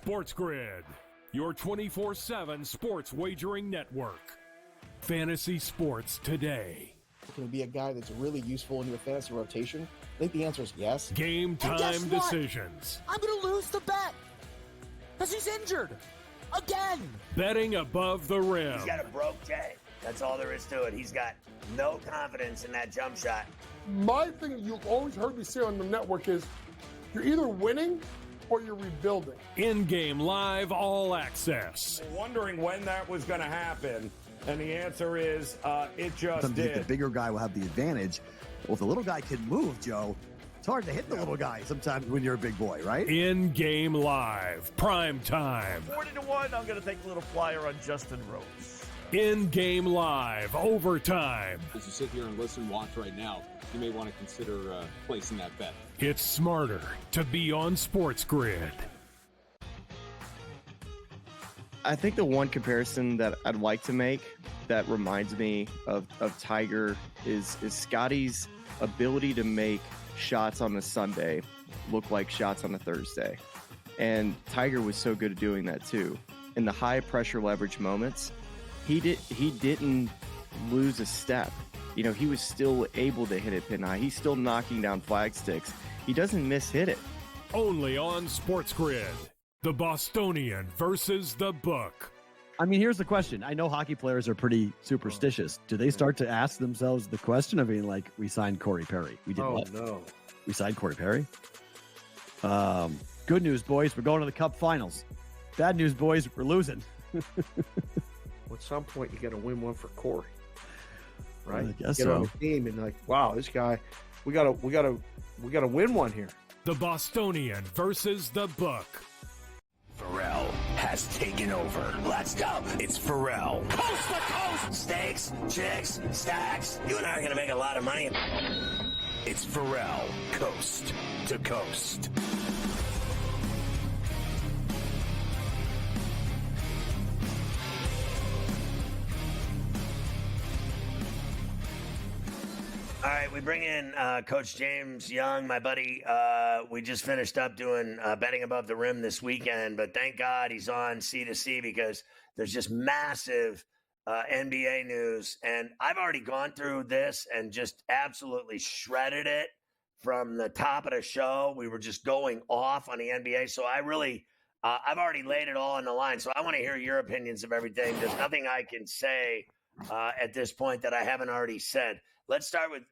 SportsGrid, your 24/7 sports wagering network. Fantasy sports today. Can it be a guy that's really useful in your fantasy rotation? I think the answer is yes. Game time decisions. I'm going to lose the bet because he's injured again. Betting above the rim. He's got a broke J. That's all there is to it. He's got no confidence in that jump shot. My thing you've always heard me say on the network is you're either winning or you're rebuilding. In-game live all access. Wondering when that was going to happen, and the answer is it just did. The bigger guy will have the advantage. Well, if the little guy can move, Joe, it's hard to hit the little guy sometimes when you're a big boy, right? In-game live, prime time. 40-1, I'm going to take a little flyer on Justin Rose. In-game live, overtime. As you sit here and listen, watch right now, you may want to consider placing that bet. It's smarter to be on SportsGrid. I think the one comparison that I'd like to make that reminds me of Tiger is Scotty's ability to make shots on a Sunday look like shots on a Thursday. And Tiger was so good at doing that too. In the high pressure leverage moments, he didn't lose a step. You know, he was still able to hit it pin high. He's still knocking down flag sticks. He doesn't miss-hit it. Only on SportsGrid. The Bostonian versus the book. I mean, here's the question. I know hockey players are pretty superstitious. Do they start to ask themselves the question of being like, we signed Corey Perry? We did what? No. We signed Corey Perry? Good news, boys. We're going to the Cup Finals. Bad news, boys. We're losing. At some point, you got to win one for Corey, right? I guess Get so. on the team and like, wow, this guy, we gotta win one here. The Bostonian versus the book. Ferrall has taken over. Let's go. It's Ferrall. Coast to coast. Steaks, chicks, stacks. You and I are going to make a lot of money. It's Ferrall. Coast to coast. All right, we bring in Coach James Young, my buddy. We just finished up doing betting above the rim this weekend, but thank God he's on C2C because there's just massive NBA news. And I've already gone through this and just absolutely shredded it from the top of the show. We were just going off on the NBA. So I really, I've already laid it all on the line. So I want to hear your opinions of everything. There's nothing I can say at this point that I haven't already said. Let's start with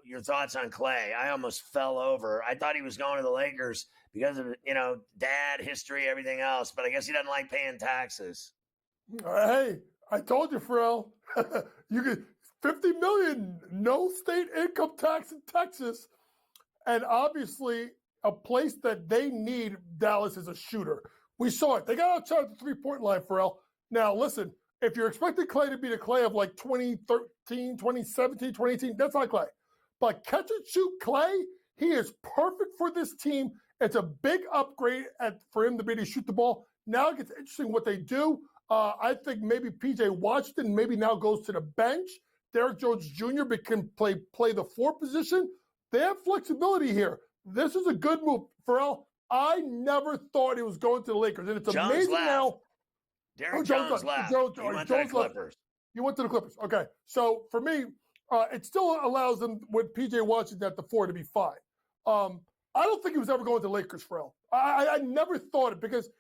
your thoughts on Clay. I almost fell over. I thought he was going to the Lakers because of, dad, history, everything else. But I guess he doesn't like paying taxes. Hey, I told you, Ferrall. You get $50 million, no state income tax in Texas. And obviously, a place that they need, Dallas, is a shooter. We saw it. They got outside the three-point line, Ferrall. Now, listen. If you're expecting Clay to be the Clay of like 2013, 2017, 2018, that's not Clay. But catch and shoot Clay, he is perfect for this team. It's a big upgrade for him to be able to shoot the ball. Now it gets interesting what they do. I think maybe P.J. Washington maybe now goes to the bench. Derrick Jones Jr. can play the 4 position. They have flexibility here. This is a good move. Ferrall, I never thought he was going to the Lakers. And it's amazing now. Derrick Jones left. He went to the Clippers. You went to the Clippers. Okay. So for me, it still allows them with P.J. Washington at the 4 to be fine. I don't think he was ever going to the Lakers, Ferrall. I never thought it because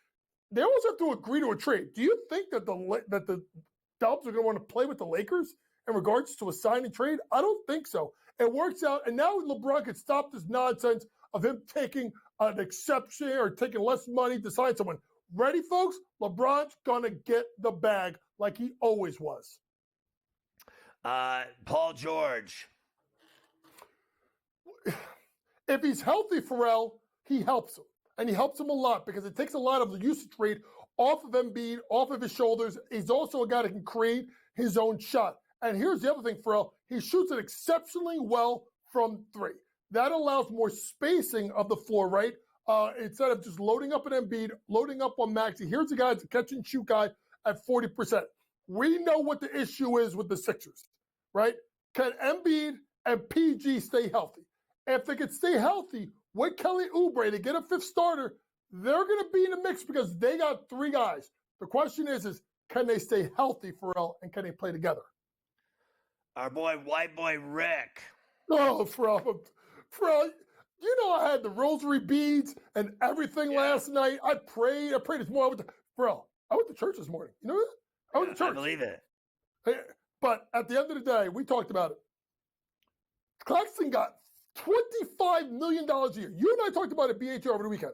they always have to agree to a trade. Do you think that the Dubs are going to want to play with the Lakers in regards to a sign and trade? I don't think so. It works out, and now LeBron can stop this nonsense of him taking an exception or taking less money to sign someone. Ready, folks? LeBron's going to get the bag like he always was. Paul George. If he's healthy, Ferrall, he helps him. And he helps him a lot because it takes a lot of the usage rate off of Embiid, off of his shoulders. He's also a guy that can create his own shot. And here's the other thing, Ferrall. He shoots it exceptionally well from 3. That allows more spacing of the floor, right? Instead of just loading up an Embiid, loading up on Maxey. Here's a guy that's a catch-and-shoot guy at 40%. We know what the issue is with the Sixers, right? Can Embiid and PG stay healthy? If they could stay healthy with Kelly Oubre to get a 5th starter, they're going to be in the mix because they got 3 guys. The question is can they stay healthy, Ferrall, and can they play together? Our boy, white boy Rick. Oh, Ferrall, you know I had the rosary beads and everything last night. I prayed this morning. Ferrall, I went to church this morning. You know that? I went to church. I believe it. But at the end of the day, we talked about it. Claxton got $25 million a year. You and I talked about it at BHR over the weekend.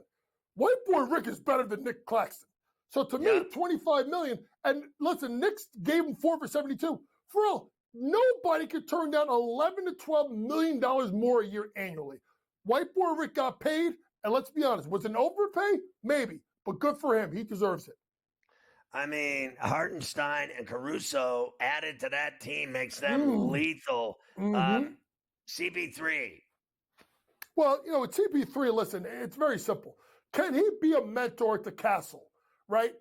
White boy Rick is better than Nick Claxton. So to me, $25 million. And listen, Nick gave him 4 for 72. Ferrall, nobody could turn down $11 to $12 million more a year annually. White boy Rick got paid, and let's be honest, was it an overpay? Maybe, but good for him. He deserves it. I mean, Hartenstein and Caruso added to that team makes them lethal. CP3. Well, you know, with CP3, listen, it's very simple. Can he be a mentor to Castle, right?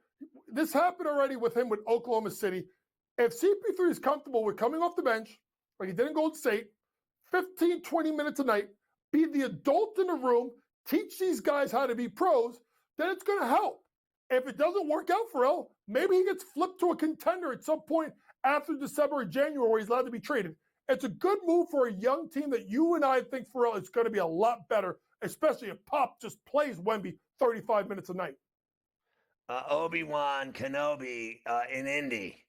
This happened already with him with Oklahoma City. If CP3 is comfortable with coming off the bench, like he did in Golden State, 15, 20 minutes a night, be the adult in the room, teach these guys how to be pros, then it's going to help. If it doesn't work out for El, maybe he gets flipped to a contender at some point after December or January where he's allowed to be traded. It's a good move for a young team that you and I think Ferrall is going to be a lot better, especially if Pop just plays Wemby 35 minutes a night. Obi-Wan Kenobi in Indy.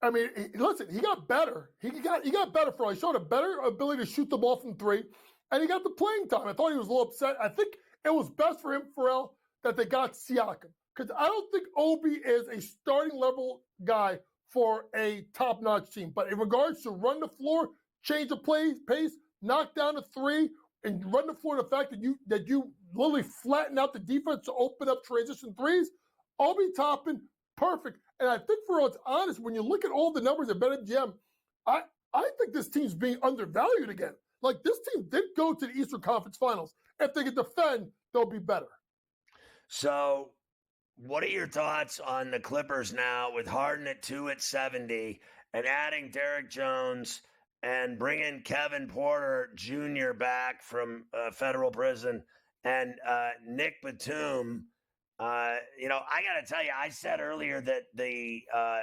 I mean, listen, he got better. He got better, Ferrall. He showed a better ability to shoot the ball from 3, and he got the playing time. I thought he was a little upset. I think it was best for him, Ferrall, that they got Siakam, because I don't think Obi is a starting level guy for a top-notch team. But in regards to run the floor, change the pace, knock down a 3, and run the floor, the fact that you literally flatten out the defense to open up transition 3s, Obi Toppin, perfect. And I think Ferrall, it's honest, when you look at all the numbers at BetMGM, I think this team's being undervalued again. Like, this team did go to the Eastern Conference Finals. If they can defend, they'll be better. So, what are your thoughts on the Clippers now with Harden at 2 at 70 and adding Derek Jones and bringing Kevin Porter Jr. back from federal prison and Nick Batum? You know, I got to tell you, I said earlier that the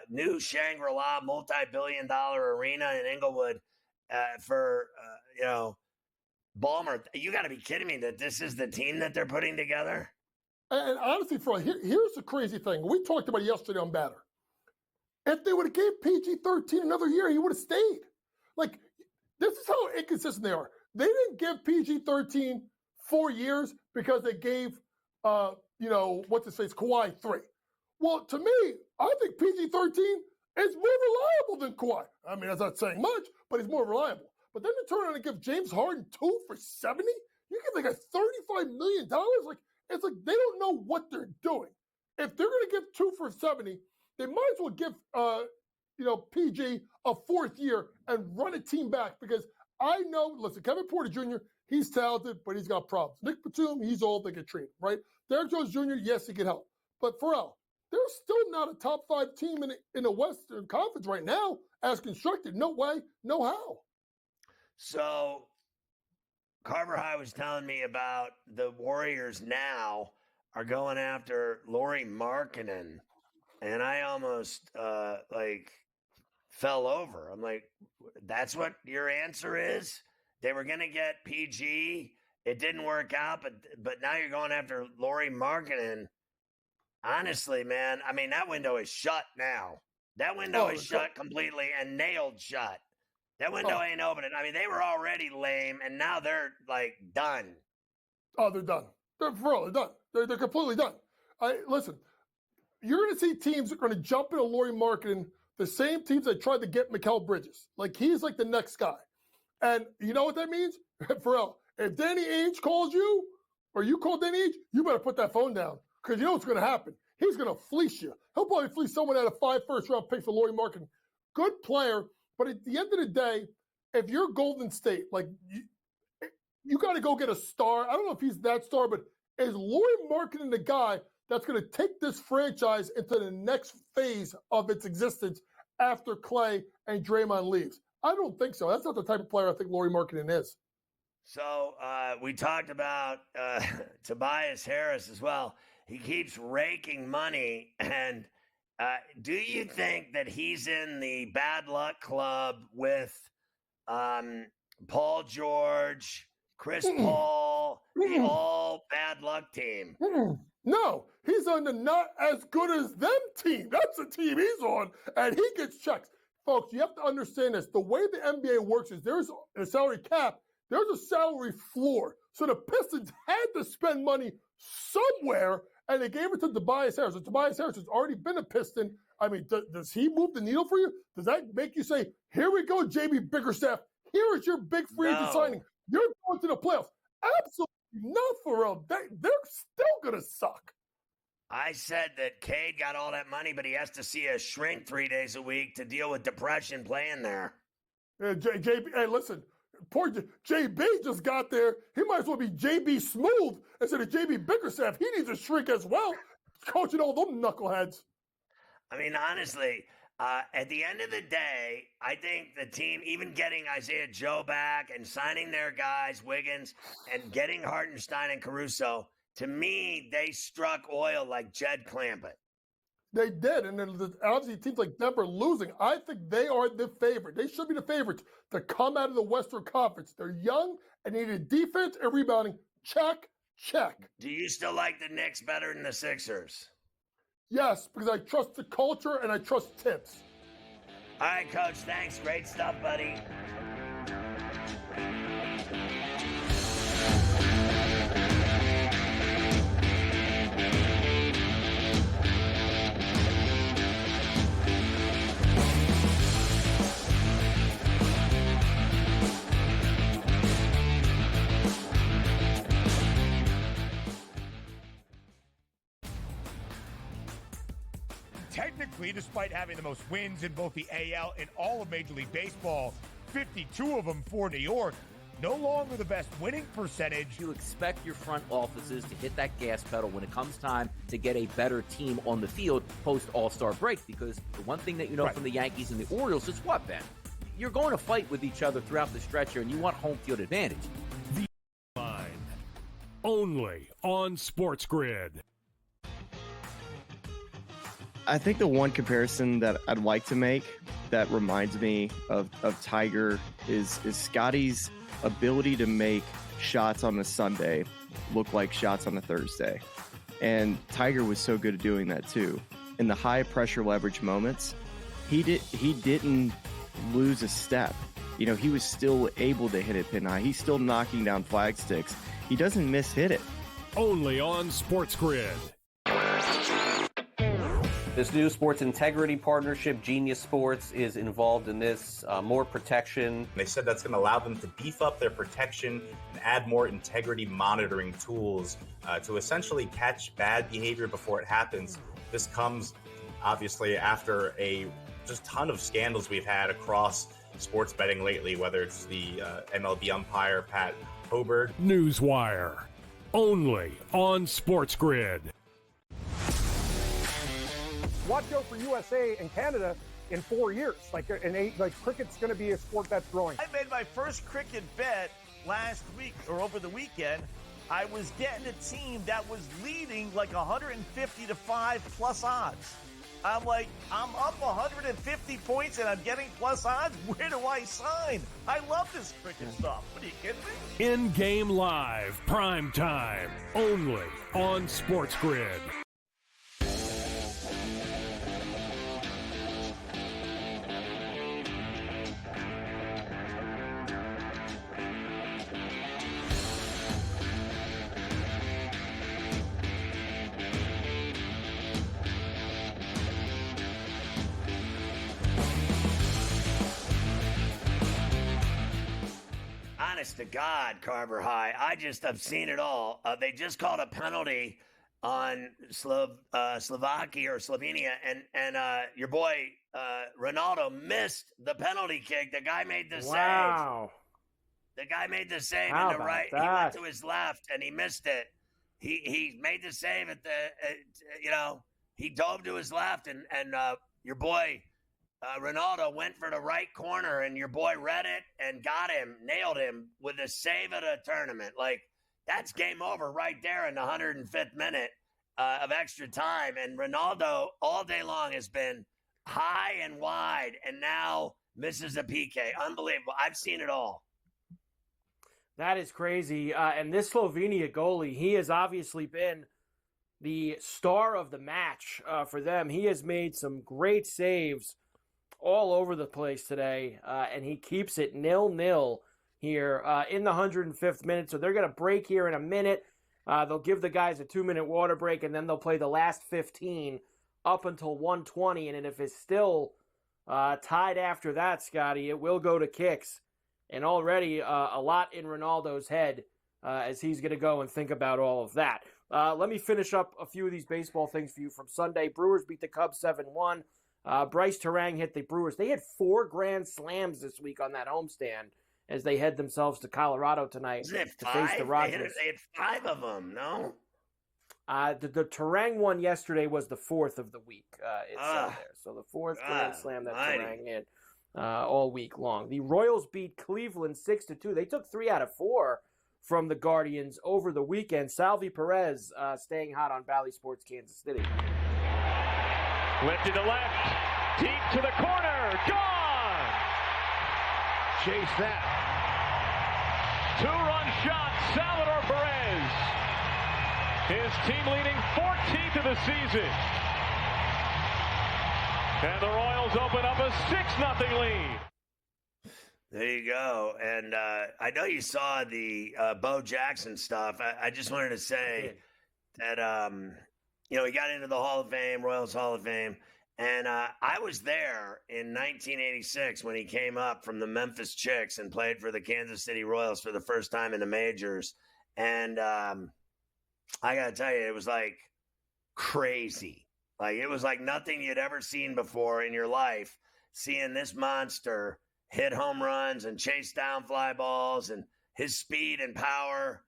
new Shangri-La multi-billion-dollar arena in Inglewood for, you know, Ballmer, you got to be kidding me that this is the team that they're putting together? And honestly, Ferrall, here's the crazy thing. We talked about it yesterday on Batter. If they would have gave PG-13 another year, he would have stayed. Like, this is how inconsistent they are. They didn't give PG-13 4 years because they gave, you know, Kawhi 3. Well, to me, I think PG-13 is more reliable than Kawhi. I mean, that's not saying much, but he's more reliable. But then to turn around and give James Harden 2 for 70? You give the guy $35 million? Like, it's like they don't know what they're doing. If they're going to give 2 for 70, they might as well give, you know, PG a 4th year and run a team back, because I know, listen, Kevin Porter Jr., he's talented, but he's got problems. Nick Batum, he's old, they get treated, right? Derek Jones Jr., yes, he can help. But Ferrall, they're still not a top 5 team in the Western Conference right now as constructed. No way, no how. So Carver High was telling me about the Warriors now are going after Lauri Markkanen, and I almost fell over. I'm like, that's what your answer is? They were going to get PG. It didn't work out, but now you're going after Lauri Markkanen. Honestly, man, I mean, that window is shut now. That window is shut completely and nailed shut. That window ain't opening. I mean, they were already lame, and now they're, like, done. Oh, they're done. They're done. They're completely done. Listen, you're going to see teams that are going to jump into Lauri Markkanen, the same teams that tried to get Mikal Bridges. Like, he's like the next guy. And you know what that means? Ferrall, if Danny Ainge calls you, or you call Danny Ainge, you better put that phone down, because you know what's going to happen. He's going to fleece you. He'll probably fleece someone out of 5 first-round picks for Lauri Markkanen. Good player. But at the end of the day, if you're Golden State, like, you got to go get a star. I don't know if he's that star, but is Lauri Markkanen the guy that's going to take this franchise into the next phase of its existence after Clay and Draymond leaves? I don't think so. That's not the type of player I think Lauri Markkanen is. So we talked about Tobias Harris as well. He keeps raking money. And do you think that he's in the bad luck club with Paul George, Chris Paul, the all bad luck team? No, he's on the not as good as them team. That's the team he's on, and he gets checks. Folks, you have to understand this. The way the NBA works is there's a salary cap, there's a salary floor. So the Pistons had to spend money somewhere, and they gave it to Tobias Harris. And Tobias Harris has already been a Piston. I mean, does he move the needle for you? Does that make you say, here we go, JB Bickerstaff. Here is your big free agent signing. You're going to the playoffs. Absolutely not, Ferrall. They're still going to suck. I said that Cade got all that money, but he has to see a shrink 3 days a week to deal with depression playing there. JB, hey, listen, poor JB just got there. He might as well be JB Smooth instead of JB Bickerstaff. He needs a shrink as well, coaching all them knuckleheads. I mean, honestly, at the end of the day, I think the team, even getting Isaiah Joe back and signing their guys, Wiggins, and getting Hartenstein and Caruso, to me, they struck oil like Jed Clampett. They did, and then obviously teams like Denver losing. I think they are the favorite. They should be the favorites to come out of the Western Conference. They're young and needed defense and rebounding. Check, check. Do you still like the Knicks better than the Sixers? Yes, because I trust the culture and I trust Tips. All right, Coach, thanks. Great stuff, buddy. Technically, despite having the most wins in both the AL and all of Major League Baseball, 52 of them for New York, no longer the best winning percentage. You expect your front offices to hit that gas pedal when it comes time to get a better team on the field post All-Star break, because the one thing that you know from the Yankees and the Orioles is what, Ben? You're going to fight with each other throughout the stretch here, and you want home field advantage. The Line. Only on SportsGrid. I think the one comparison that I'd like to make that reminds me of Tiger is Scotty's ability to make shots on a Sunday look like shots on a Thursday. And Tiger was so good at doing that too. In the high pressure leverage moments, he didn't lose a step. You know, he was still able to hit it pin high. He's still knocking down flag sticks. He doesn't miss hit it. Only on SportsGrid. This new sports integrity partnership, Genius Sports, is involved in this. More protection. They said that's going to allow them to beef up their protection and add more integrity monitoring tools to essentially catch bad behavior before it happens. This comes, obviously, after a just ton of scandals we've had across sports betting lately, whether it's the MLB umpire, Pat Hoberg. Newswire. Only on SportsGrid. Watch out for USA and Canada in 4 years. Cricket's going to be a sport that's growing. I made my first cricket bet last week or over the weekend. I was getting a team that was leading like 150 to 5 plus odds. I'm like, I'm up 150 points and I'm getting plus odds. Where do I sign? I love this cricket stuff. What are you kidding me? In-game live, prime time, only on SportsGrid. Honest to God, Carver High, I've seen it all. They just called a penalty on Slovakia or Slovenia, and your boy Ronaldo missed the penalty kick. The guy made the save. The guy made the save How in the right. that? He went to his left and he missed it. He made the save at the he dove to his left and your boy Ronaldo went for the right corner, and your boy read it and got him, nailed him with a save of the tournament. Like, that's game over right there in the 105th minute of extra time. And Ronaldo all day long has been high and wide, and now misses a PK. Unbelievable. I've seen it all. That is crazy. And this Slovenia goalie, he has obviously been the star of the match for them. He has made some great saves all over the place today, and he keeps it 0-0 here in the 105th minute. So they're going to break here in a minute. They'll give the guys a 2-minute water break, and then they'll play the last 15 up until 1:20. And if it's still tied after that, Scotty, it will go to kicks. And already a lot in Ronaldo's head as he's going to go and think about all of that. Let me finish up a few of these baseball things for you from Sunday. Brewers beat the Cubs 7-1. Bryce Terang hit the Brewers. They had 4 grand slams this week on that homestand as they head themselves to Colorado tonight to face the Rockies. They had 5 of them, no? The Terang one yesterday was the 4th of the week. It's there. So the 4th grand slam that Terang hit all week long. The Royals beat Cleveland 6-2. They took 3 out of 4 from the Guardians over the weekend. Salvi Perez staying hot on Bally Sports Kansas City. Lifted to left, deep to the corner, gone! Chase that. 2-run shot, Salvador Perez. His team leading 14th of the season. And the Royals open up a 6-0 lead. There you go. And I know you saw the Bo Jackson stuff. I just wanted to say that, he got into the Hall of Fame, Royals Hall of Fame. And I was there in 1986 when he came up from the Memphis Chicks and played for the Kansas City Royals for the first time in the majors. And I got to tell you, it was like crazy. Like, it was like nothing you'd ever seen before in your life, seeing this monster hit home runs and chase down fly balls, and his speed and power,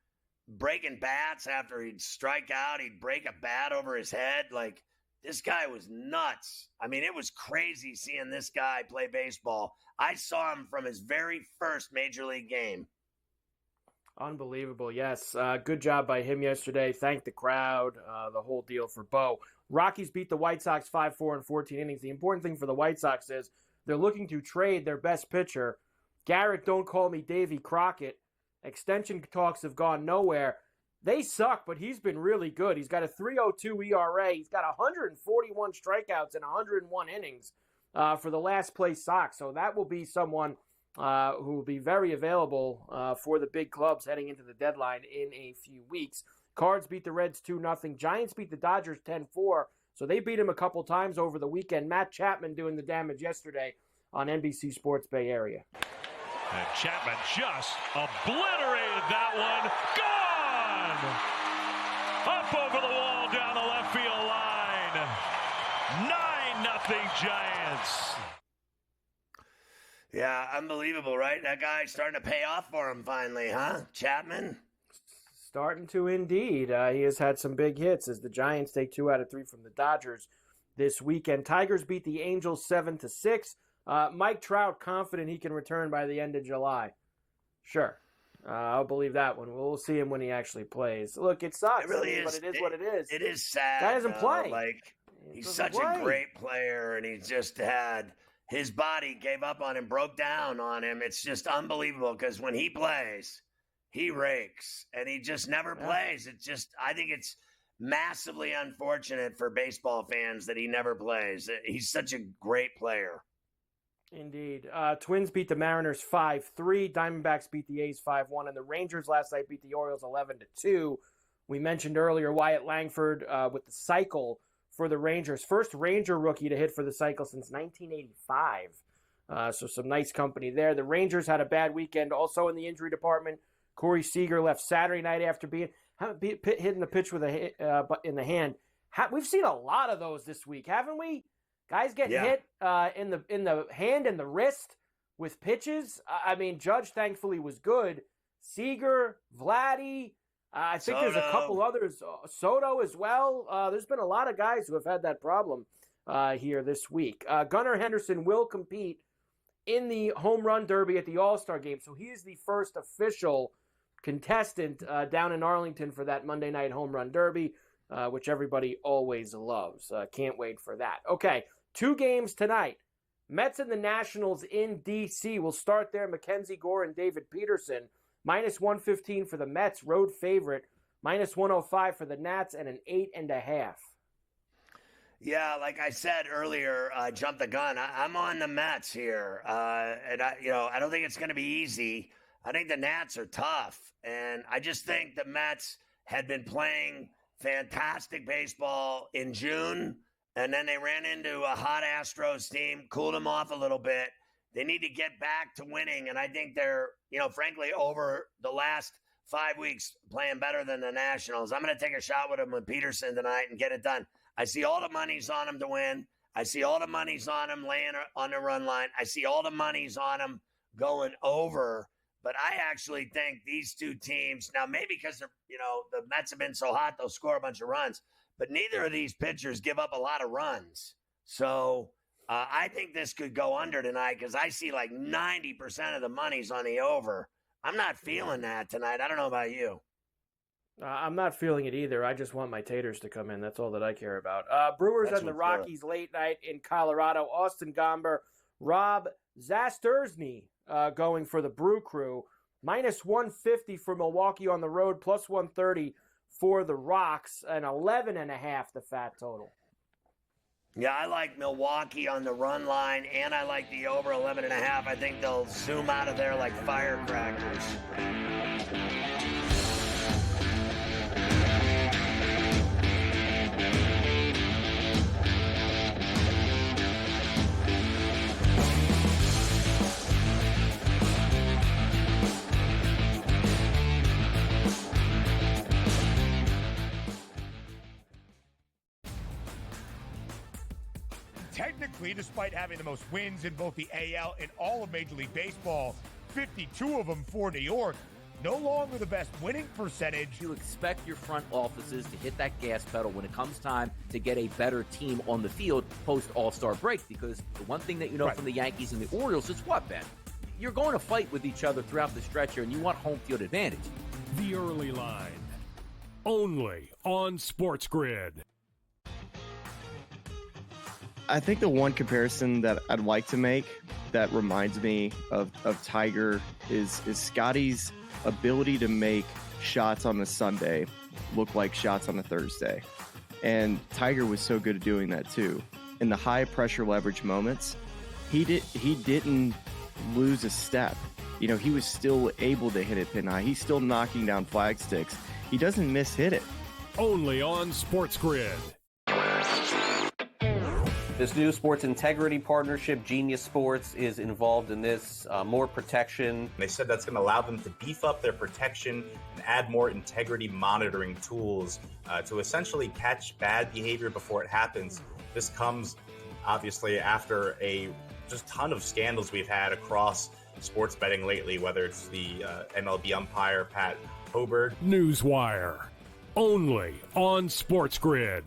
breaking bats after he'd strike out, he'd break a bat over his head. Like, this guy was nuts. I mean, it was crazy seeing this guy play baseball. I saw him from his very first major league game. Unbelievable, yes. Good job by him yesterday. Thank the crowd, the whole deal for Bo. Rockies beat the White Sox 5-4 in 14 innings. The important thing for the White Sox is they're looking to trade their best pitcher. Garrett, don't call me Davy Crockett. Extension talks have gone nowhere. They suck, but he's been really good. He's got a 3.02 ERA. He's got 141 strikeouts in 101 innings for the last place Sox. So that will be someone who will be very available for the big clubs heading into the deadline in a few weeks. Cards beat the Reds 2-0. Giants beat the Dodgers 10-4. So they beat him a couple times over the weekend. Matt Chapman doing the damage yesterday on NBC Sports Bay Area. And Chapman just obliterated that one. Gone! Up over the wall down the left field line. 9-0 Giants. Yeah, unbelievable, right? That guy's starting to pay off for him finally, huh? Chapman? Starting to indeed. He has had some big hits as the Giants take 2 out of 3 from the Dodgers this weekend. Tigers beat the Angels 7-6. Mike Trout confident he can return by the end of July. Sure. I'll believe that one. We'll see him when he actually plays. Look, it sucks. It really is. But it is what it is. It is sad. Guy doesn't play. Like, he's such a great player, and he just had his body gave up on him, broke down on him. It's just unbelievable because when he plays, he rakes, and he just never plays. It's just, I think it's massively unfortunate for baseball fans that he never plays. He's such a great player. Indeed. Twins beat the Mariners 5-3. Diamondbacks beat the A's 5-1. And the Rangers last night beat the Orioles 11-2. We mentioned earlier Wyatt Langford with the cycle for the Rangers. First Ranger rookie to hit for the cycle since 1985. So some nice company there. The Rangers had a bad weekend also in the injury department. Corey Seager left Saturday night after hitting the pitch with in the hand. We've seen a lot of those this week, haven't we? Guys getting hit in the hand and the wrist with pitches. I mean, Judge thankfully was good. Seager, Vladdy. I think there's a couple others. Soto as well. There's been a lot of guys who have had that problem here this week. Gunnar Henderson will compete in the home run derby at the All-Star game, so he is the first official contestant down in Arlington for that Monday night home run derby, which everybody always loves. Can't wait for that. Okay, 2 games tonight. Mets and the Nationals in D.C. will start there. Mackenzie Gore and David Peterson. -115 for the Mets, road favorite. -105 for the Nats, and an 8.5. Yeah, like I said earlier, jump the gun. I'm on the Mets here, and I don't think it's going to be easy. I think the Nats are tough, and I just think the Mets had been playing fantastic baseball in June, and then they ran into a hot Astros team, cooled them off a little bit. They need to get back to winning, and I think they're, frankly, over the last 5 weeks playing better than the Nationals. I'm going to take a shot with them with Peterson tonight and get it done. I see all the monies on them to win. I see all the monies on them laying on the run line. I see all the monies on them going over. But I actually think these two teams, now maybe because the Mets have been so hot, they'll score a bunch of runs. But neither of these pitchers give up a lot of runs. So I think this could go under tonight because I see like 90% of the money's on the over. I'm not feeling that tonight. I don't know about you. I'm not feeling it either. I just want my taters to come in. That's all that I care about. Brewers and the Rockies late night in Colorado. Austin Gomber, Rob Zastersny going for the Brew Crew. -150 for Milwaukee on the road, +130 for the Rocks, and 11.5 the fat total. Yeah, I like Milwaukee on the run line, and I like the over 11.5. I think they'll zoom out of there like firecrackers. Technically, despite having the most wins in both the AL and all of Major League Baseball, 52 of them for New York, no longer the best winning percentage. You expect your front offices to hit that gas pedal when it comes time to get a better team on the field post All-Star break, because the one thing that you know from the Yankees and the Orioles is what, Ben? You're going to fight with each other throughout the stretch here, and you want home field advantage. The Early Line, only on SportsGrid. I think the one comparison that I'd like to make that reminds me of Tiger is Scotty's ability to make shots on a Sunday look like shots on a Thursday. And Tiger was so good at doing that too. In the high pressure leverage moments, he didn't lose a step. He was still able to hit it pin high. He's still knocking down flag sticks. He doesn't miss hit it. Only on SportsGrid. This new sports integrity partnership, Genius Sports, is involved in this. More protection. They said that's going to allow them to beef up their protection and add more integrity monitoring tools to essentially catch bad behavior before it happens. This comes, obviously, after a just ton of scandals we've had across sports betting lately, whether it's the MLB umpire, Pat Hoberg. Newswire. Only on SportsGrid.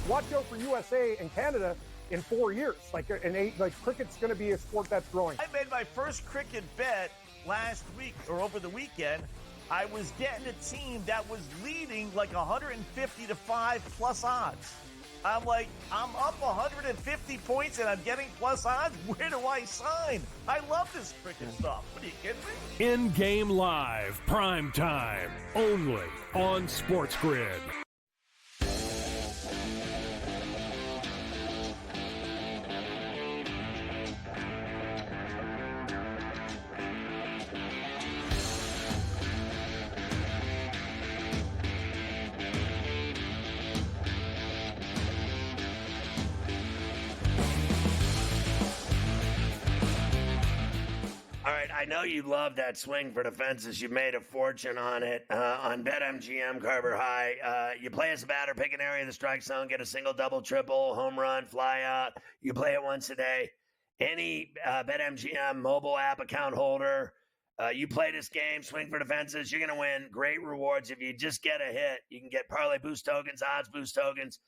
Watch out for USA and Canada in 4 years. Cricket's going to be a sport that's growing. I made my first cricket bet last week or over the weekend. I was getting a team that was leading like 150 to 5 plus odds. I'm like, I'm up 150 points and I'm getting plus odds. Where do I sign? I love this cricket stuff. What are you kidding me? In-game live, prime time, only on SportsGrid. I know you love that swing for the fences. You made a fortune on it on BetMGM, Carver High. You play as a batter, pick an area of the strike zone, get a single, double, triple, home run, fly out. You play it once a day. Any BetMGM mobile app account holder, you play this game, swing for the fences, you're going to win great rewards. If you just get a hit, you can get parlay boost tokens, odds boost tokens.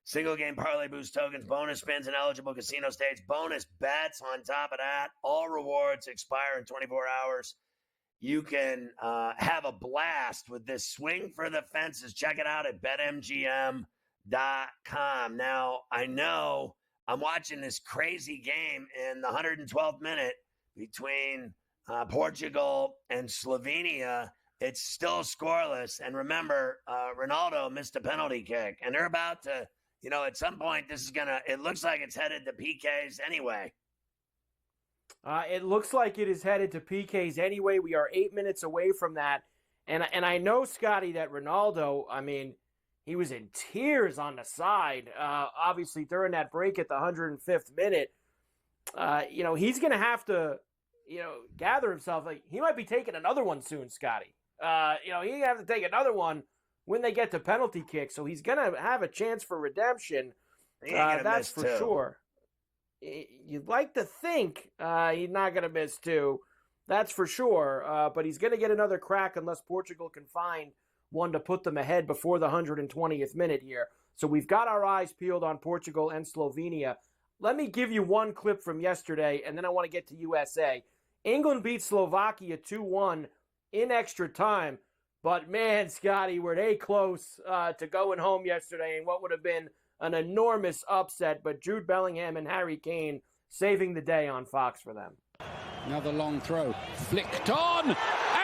single game parlay boost tokens, bonus spins in eligible casino states, bonus bets on top of that. All rewards expire in 24 hours. You can have a blast with this swing for the fences. Check it out at betmgm.com. Now, I know I'm watching this crazy game in the 112th minute between Portugal and Slovenia. It's still scoreless. And remember, Ronaldo missed a penalty kick. And they're about to, at some point, it looks like it's headed to PKs anyway. It looks like it is headed to PKs anyway. We are 8 minutes away from that. And I know, Scotty, that Ronaldo, he was in tears on the side, obviously, during that break at the 105th minute. He's going to have to, gather himself. Like, he might be taking another one soon, Scotty. He have to take another one when they get to penalty kicks. So he's going to have a chance for redemption. That's for sure. You'd like to think he's not going to miss two. That's for sure. But he's going to get another crack unless Portugal can find one to put them ahead before the 120th minute here. So we've got our eyes peeled on Portugal and Slovenia. Let me give you one clip from yesterday, and then I want to get to USA. England beat Slovakia 2-1 in extra time. But, man, Scotty, were they close to going home yesterday in what would have been an enormous upset. But Jude Bellingham and Harry Kane saving the day on Fox for them. Another long throw. Flicked on and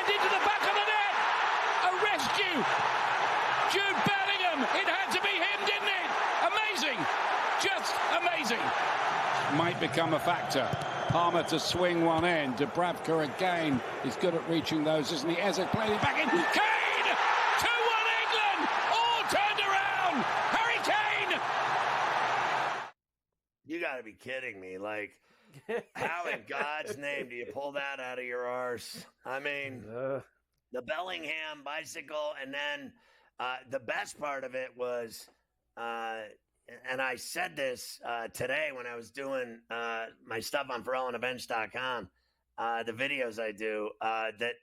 into the back of the net. A rescue. Jude Bellingham. It had to be him, didn't it? Amazing. Just amazing. Might become a factor. Palmer to swing one end. Dubravka again. He's good at reaching those, isn't he? Ezek playing it back in. Kane! 2-1 England! All turned around! Harry Kane! You got to be kidding me. Like, how in God's name do you pull that out of your arse? The Bellingham bicycle, and then the best part of it was, and I said this today when I was doing my stuff on FerrallOnTheBench.com, the videos I do, that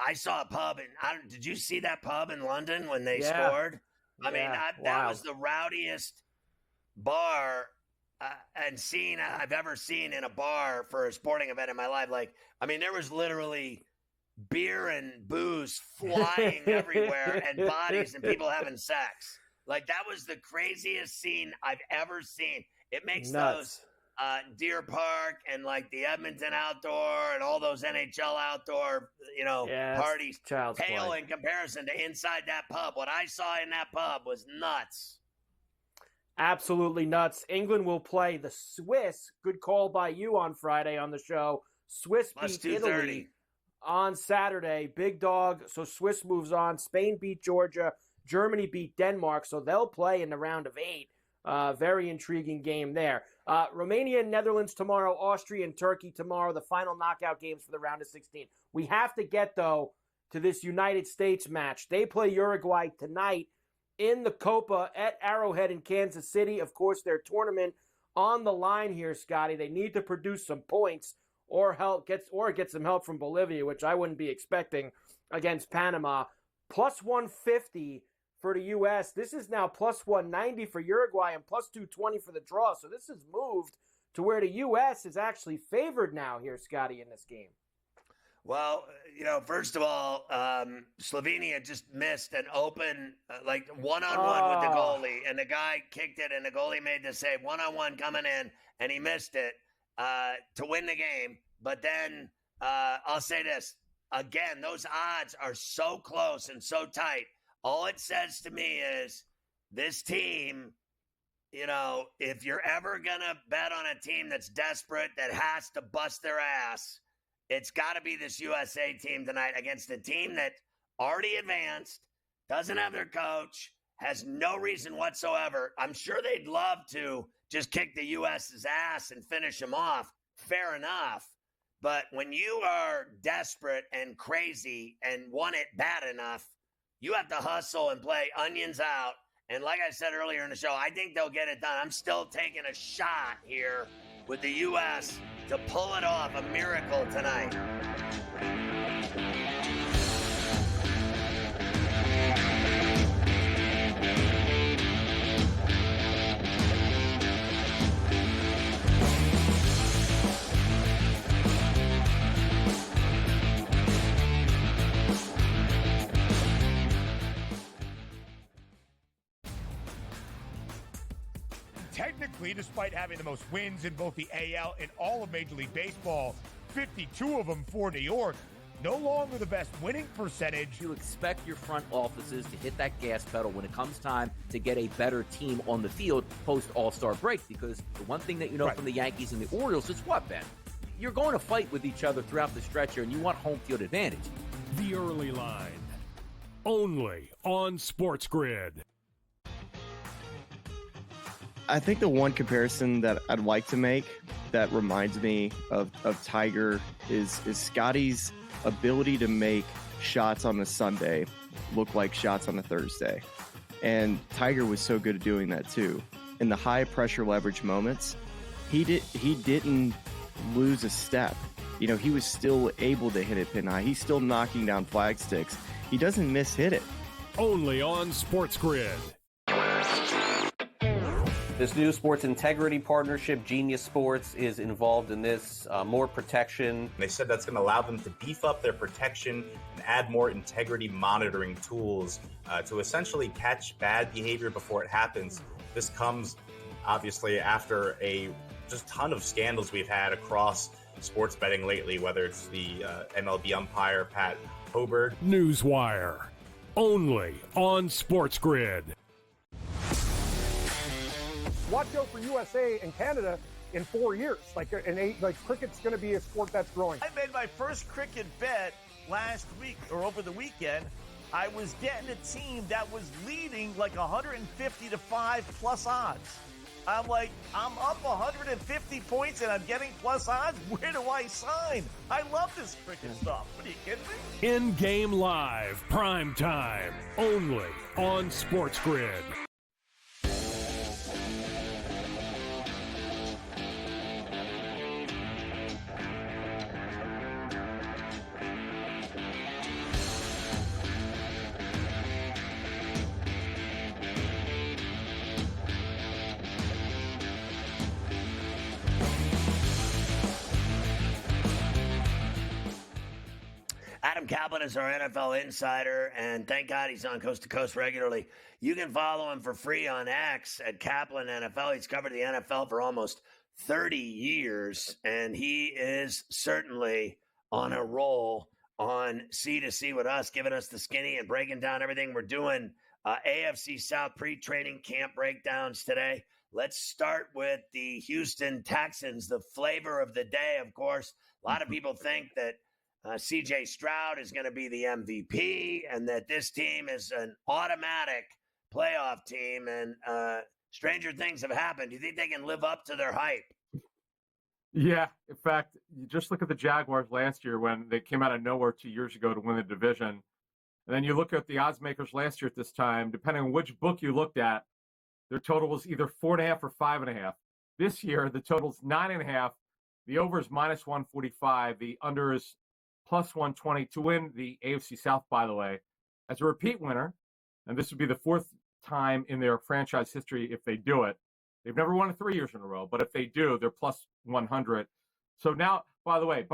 I saw a pub, and did you see that pub in London when they scored? That was the rowdiest bar and scene I've ever seen in a bar for a sporting event in my life. There was literally beer and booze flying everywhere and bodies and people having sex. That was the craziest scene I've ever seen. It makes those Deer Park and the Edmonton outdoor and all those NHL outdoor, parties pale in comparison to inside that pub. What I saw in that pub was nuts. Absolutely nuts. England will play the Swiss. Good call by you on Friday on the show. Swiss beat Italy on Saturday. Big dog. So Swiss moves on. Spain beat Georgia. Germany beat Denmark. So they'll play in the round of 8. Very intriguing game there. Romania and Netherlands tomorrow. Austria and Turkey tomorrow. The final knockout games for the round of 16. We have to get, though, to this United States match. They play Uruguay tonight in the Copa at Arrowhead in Kansas City. Of course, their tournament on the line here, Scotty. They need to produce some points or get some help from Bolivia, which I wouldn't be expecting against Panama. Plus 150 for the U.S. This is now plus 190 for Uruguay and plus 220 for the draw. So this has moved to where the U.S. is actually favored now here, Scotty, in this game. Well, first of all, Slovenia just missed an open, one-on-one with the goalie, and the guy kicked it, and the goalie made the save. One-on-one coming in, and he missed it to win the game. But then I'll say this. Again, those odds are so close and so tight. All it says to me is this team, if you're ever going to bet on a team that's desperate, that has to bust their ass, it's got to be this USA team tonight against a team that already advanced, doesn't have their coach, has no reason whatsoever. I'm sure they'd love to just kick the US's ass and finish them off. Fair enough. But when you are desperate and crazy and want it bad enough, you have to hustle and play onions out. And like I said earlier in the show, I think they'll get it done. I'm still taking a shot here with the U.S. to pull it off, a miracle tonight. despite having the most wins in both the AL and all of Major League Baseball, 52 of them for New York. No longer the best winning percentage. You expect your front offices to hit that gas pedal when it comes time to get a better team on the field post All-Star break, because the one thing that you know from the Yankees and the Orioles is what, Ben? You're going to fight with each other throughout the stretch here, and you want home field advantage. The Early Line, only on SportsGrid. I think the one comparison that I'd like to make that reminds me of Tiger is Scotty's ability to make shots on a Sunday look like shots on a Thursday. And Tiger was so good at doing that too. In the high pressure leverage moments, he didn't lose a step. You know, he was still able to hit it pin high. He's still knocking down flag sticks. He doesn't miss hit it. Only on SportsGrid. This new sports integrity partnership, Genius Sports, is involved in this. More protection. They said that's going to allow them to beef up their protection and add more integrity monitoring tools to essentially catch bad behavior before it happens. This comes, obviously, after a just ton of scandals we've had across sports betting lately, whether it's the MLB umpire, Pat Hobert. Newswire, only on SportsGrid. Watch out for USA and Canada in 4 years. Cricket's going to be a sport that's growing. I made my first cricket bet last week or over the weekend. I was getting a team that was leading like 150 to 5 plus odds. I'm like, I'm up 150 points and I'm getting plus odds. Where do I sign? I love this cricket stuff. What are you kidding me? In-game live, prime time, only on SportsGrid. Adam Caplan is our NFL insider, and thank God he's on Coast to Coast regularly. You can follow him for free on X at Caplan NFL. He's covered the NFL for almost 30 years, and he is certainly on a roll on C2C with us, giving us the skinny and breaking down everything we're doing. AFC South pre-training camp breakdowns today. Let's start with the Houston Texans, the flavor of the day, of course. A lot of people think that C.J. Stroud is going to be the MVP and that this team is an automatic playoff team, and stranger things have happened. Do you think they can live up to their hype? Yeah. In fact, you just look at the Jaguars last year when they came out of nowhere 2 years ago to win the division. And then you look at the odds makers last year at this time, depending on which book you looked at, their total was either 4.5 or 5.5. This year, the total's 9.5. The over is minus 145. The under is plus 120 to win the AFC South, by the way, as a repeat winner. And this would be the fourth time in their franchise history if they do it. They've never won it 3 years in a row, but if they do, they're plus 100. So now, by the way,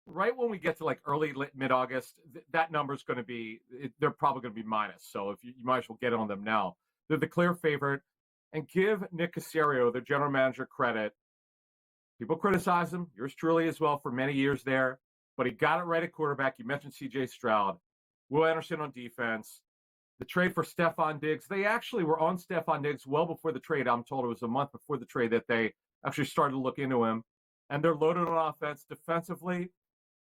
right when we get to like early, mid-August, that number is going to be, they're probably going to be minus. So if you might as well get on them now. They're the clear favorite. And give Nick Caserio, the general manager, credit. People criticize him, yours truly as well, for many years there. But he got it right at quarterback. You mentioned C.J. Stroud. Will Anderson on defense. The trade for Stephon Diggs. They actually were on Stephon Diggs well before the trade. I'm told it was a month before the trade that they actually started to look into him. And they're loaded on offense. Defensively,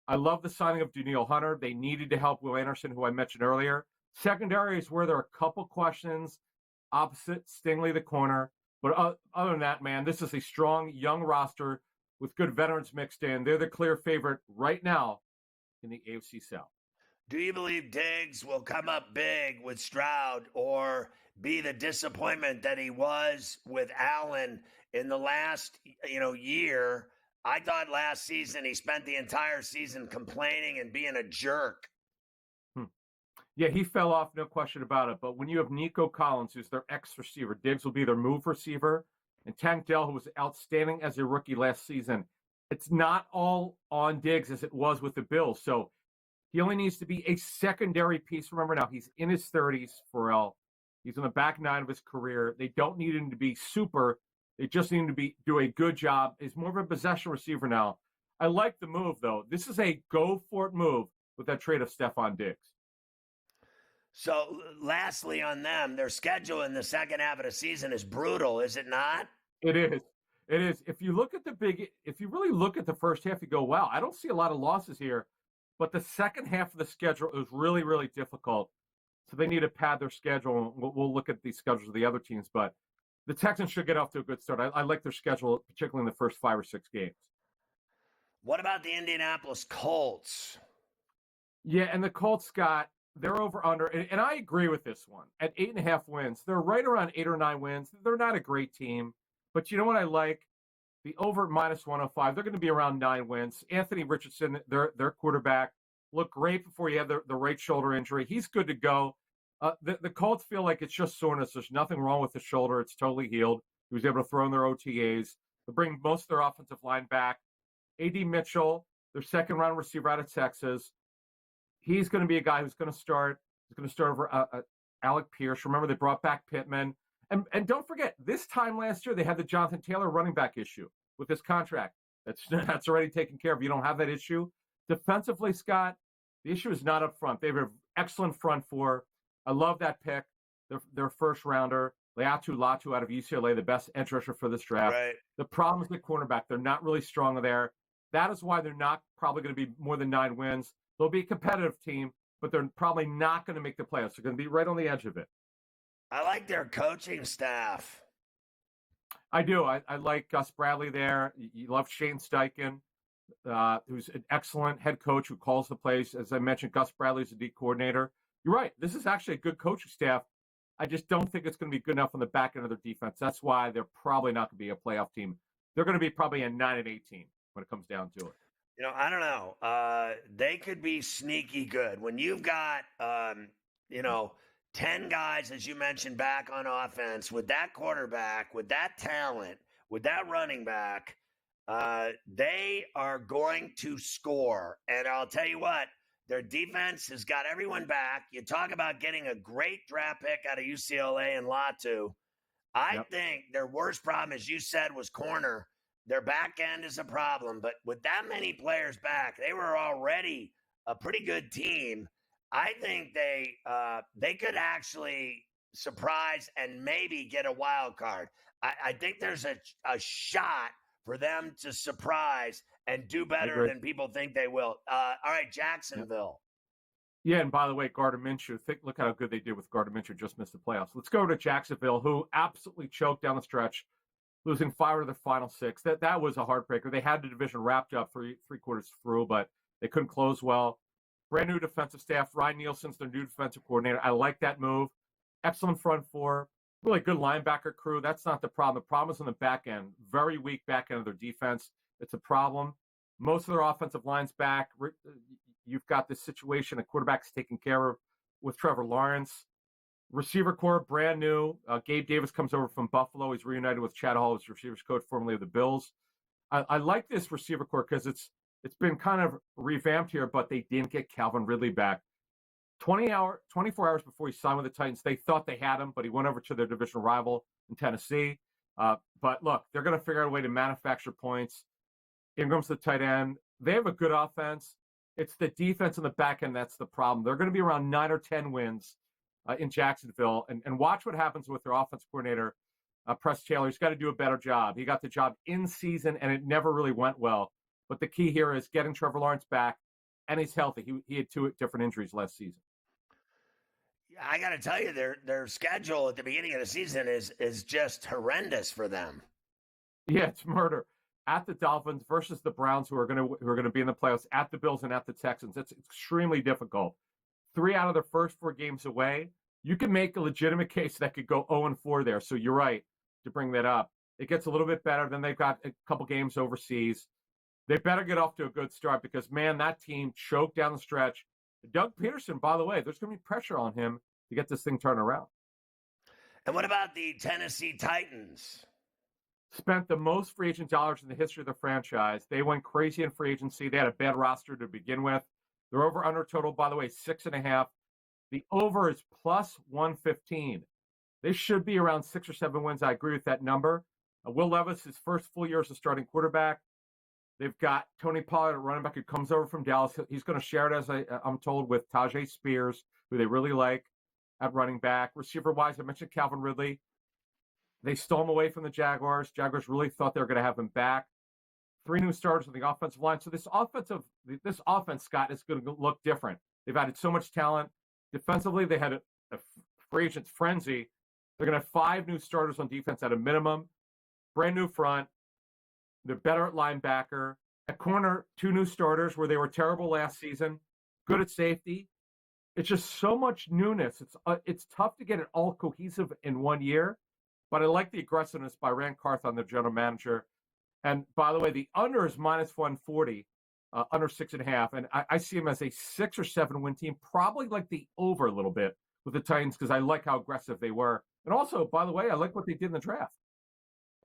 I love the signing of Danielle Hunter. They needed to help Will Anderson, who I mentioned earlier. Secondary is where there are a couple questions. Opposite Stingley, the corner. But other than that, man, this is a strong, young roster with good veterans mixed in. They're the clear favorite right now in the AFC South. Do you believe Diggs will come up big with Stroud or be the disappointment that he was with Allen in the last, year? I thought last season he spent the entire season complaining and being a jerk. Yeah, he fell off, no question about it. But when you have Nico Collins, who's their ex-receiver, Diggs will be their move receiver, and Tank Dell, who was outstanding as a rookie last season, it's not all on Diggs as it was with the Bills. So he only needs to be a secondary piece. Remember now, he's in his 30s, Ferrall. He's on the back nine of his career. They don't need him to be super, They just need to do a good job. He's more of a possession receiver now. I like the move, though. This is a go-for-it move with that trade of Stephon Diggs. So, lastly on them, their schedule in the second half of the season is brutal, is it not? It is. It is. If you really look at the first half, you go, wow, I don't see a lot of losses here. But the second half of the schedule is really, really difficult. So they need to pad their schedule. We'll look at the schedules of the other teams. But the Texans should get off to a good start. I like their schedule, particularly in the first 5 or 6 games. What about the Indianapolis Colts? Yeah, and the Colts, Scott, they're over under. And I agree with this one. At 8.5 wins, they're right around 8 or 9 wins. They're not a great team. But you know what I like? The over at -105. They're going to be around 9 wins. Anthony Richardson, their quarterback, looked great before he had the right shoulder injury. He's good to go. The Colts feel like it's just soreness. There's nothing wrong with the shoulder. It's totally healed. He was able to throw in their OTAs. They'll bring most of their offensive line back. A.D. Mitchell, their second-round receiver out of Texas. He's going to be a guy who's going to start. He's going to start over Alec Pierce. Remember, they brought back Pittman. And don't forget, this time last year, they had the Jonathan Taylor running back issue with his contract. That's already taken care of. You don't have that issue. Defensively, Scott, the issue is not up front. They have an excellent front four. I love that pick. Their first rounder, Leatu Latu out of UCLA, the best edge rusher for this draft. Right. The problem is the cornerback. They're not really strong there. That is why they're not probably going to be more than 9 wins. They'll be a competitive team, but they're probably not going to make the playoffs. They're going to be right on the edge of it. I like their coaching staff. I do. I like Gus Bradley there. You love Shane Steichen, who's an excellent head coach who calls the plays. As I mentioned, Gus Bradley's a D coordinator. You're right. This is actually a good coaching staff. I just don't think it's going to be good enough on the back end of their defense. That's why they're probably not going to be a playoff team. They're going to be probably a 9-8 team when it comes down to it. You know, I don't know. They could be sneaky good. When you've got, 10 guys, as you mentioned, back on offense, with that quarterback, with that talent, with that running back, they are going to score. And I'll tell you what, their defense has got everyone back. You talk about getting a great draft pick out of UCLA and Latu. I think their worst problem, as you said, was corner. Their back end is a problem. But with that many players back, they were already a pretty good team. I think they could actually surprise and maybe get a wild card. I think there's a shot for them to surprise and do better than people think they will. All right, Jacksonville. Yeah, and by the way, Gardner Minshew, look how good they did with Gardner Minshew, just missed the playoffs. Let's go to Jacksonville, who absolutely choked down the stretch, losing 5 of their final 6. That was a heartbreaker. They had the division wrapped up 3 quarters through, but they couldn't close well. Brand new defensive staff. Ryan Nielsen's their new defensive coordinator. I like that move. Excellent front four. Really good linebacker crew. That's not the problem. The problem is on the back end. Very weak back end of their defense. It's a problem. Most of their offensive line's back. You've got this situation. A quarterback's taken care of with Trevor Lawrence. Receiver core, brand new. Gabe Davis comes over from Buffalo. He's reunited with Chad Hall, his receivers coach, formerly of the Bills. I like this receiver core because it's been kind of revamped here, but they didn't get Calvin Ridley back. 24 hours before he signed with the Titans, they thought they had him, but he went over to their divisional rival in Tennessee. But look, they're going to figure out a way to manufacture points. Ingram's the tight end. They have a good offense. It's the defense in the back end that's the problem. They're going to be around 9 or 10 wins in Jacksonville. And watch what happens with their offense coordinator, Press Taylor. He's got to do a better job. He got the job in season, and it never really went well. But the key here is getting Trevor Lawrence back, and he's healthy. He had 2 different injuries last season. Yeah, I got to tell you, their schedule at the beginning of the season is just horrendous for them. Yeah, it's murder. At the Dolphins versus the Browns, who are going to be in the playoffs, at the Bills and at the Texans. It's extremely difficult. 3 out of their first 4 games away. You can make a legitimate case that could go 0-4 there. So you're right to bring that up. It gets a little bit better. Then they've got a couple games overseas. They better get off to a good start because, man, that team choked down the stretch. Doug Peterson, by the way, there's going to be pressure on him to get this thing turned around. And what about the Tennessee Titans? Spent the most free agent dollars in the history of the franchise. They went crazy in free agency. They had a bad roster to begin with. Their over-under total, by the way, 6.5. The over is plus 115. They should be around 6 or 7 wins. I agree with that number. Will Levis, his first full year as a starting quarterback. They've got Tony Pollard at running back who comes over from Dallas. He's going to share it, as I'm told, with Tajay Spears, who they really like at running back. Receiver-wise, I mentioned Calvin Ridley. They stole him away from the Jaguars. Jaguars really thought they were going to have him back. 3 new starters on the offensive line. So this offense, Scott, is going to look different. They've added so much talent. Defensively, they had a free agents frenzy. They're going to have 5 new starters on defense at a minimum. Brand new front. They're better at linebacker. At corner, 2 new starters where they were terrible last season. Good at safety. It's just so much newness. It's tough to get it all cohesive in 1 year. But I like the aggressiveness by Rand Carthon, the general manager. And by the way, the under is minus 140, under 6.5. And I see him as a 6 or 7 win team, probably like the over a little bit with the Titans because I like how aggressive they were. And also, by the way, I like what they did in the draft.